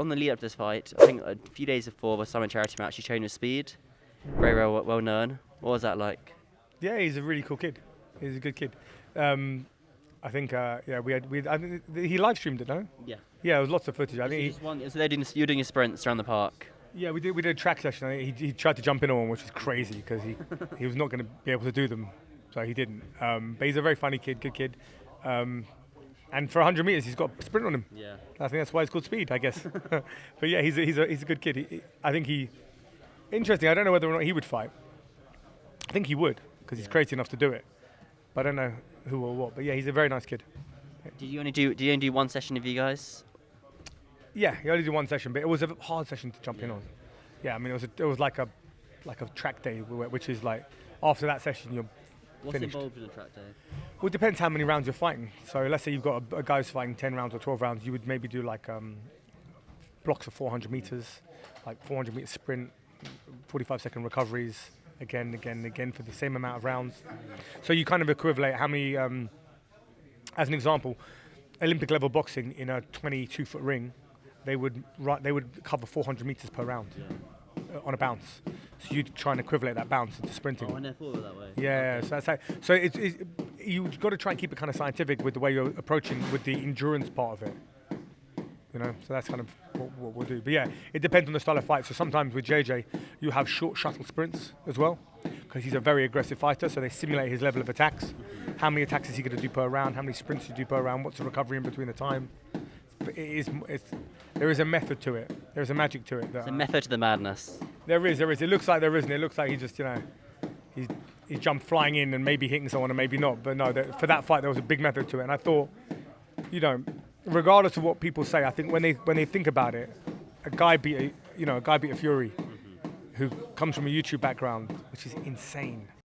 on the lead up to this fight, I think a few days before the summer charity match, you trained with Speed, very well known. What was that like? Yeah, he's a really cool kid. He's a good kid. I think I think he live streamed it, no? Yeah. Yeah, there was lots of footage. I think So you're doing your sprints around the park. yeah, we did a track session. I think he tried to jump in on one, which was crazy because he was not going to be able to do them, so he didn't. But he's a very funny kid, good kid. And for 100 meters, he's got a sprint on him. Yeah. I think that's why it's called Speed, I guess. But yeah, he's a good kid. I think interesting. I don't know whether or not he would fight. I think he would because he's crazy enough to do it. But I don't know who or what. But yeah, he's a very nice kid. Did you only do one session of you guys? Yeah, he only did one session, but it was a hard session to jump in on. Yeah, I mean it was like a track day, which is like after that session you're What's finished. involved in a track day? Well, it depends how many rounds you're fighting. So let's say you've got a guy who's fighting 10 rounds or 12 rounds, you would maybe do like blocks of 400 meters, like 400 meter sprint, 45-second recoveries, again for the same amount of rounds. So you kind of equivalent how many, as an example, Olympic level boxing in a 22-foot ring, they would cover 400 meters per round on a bounce. So you'd try and equivalent that bounce into sprinting. Oh, I never thought of it that way. Yeah, Okay. so that's how, so you've got to try and keep it kind of scientific with the way you're approaching with the endurance part of it. You know, so that's kind of what we'll do. But yeah, it depends on the style of fight. So sometimes with JJ, you have short shuttle sprints as well, because he's a very aggressive fighter. So they simulate his level of attacks. How many attacks is he going to do per round? How many sprints do you do per round? What's the recovery in between the time? There is a method to it. There is a magic to it. There's a method to the madness. There is. It looks like there isn't. It looks like he just, he jumped flying in and maybe hitting someone and maybe not. But no, for that fight there was a big method to it. And I thought, regardless of what people say, I think when they think about it, a guy beat a Fury, who comes from a YouTube background, which is insane.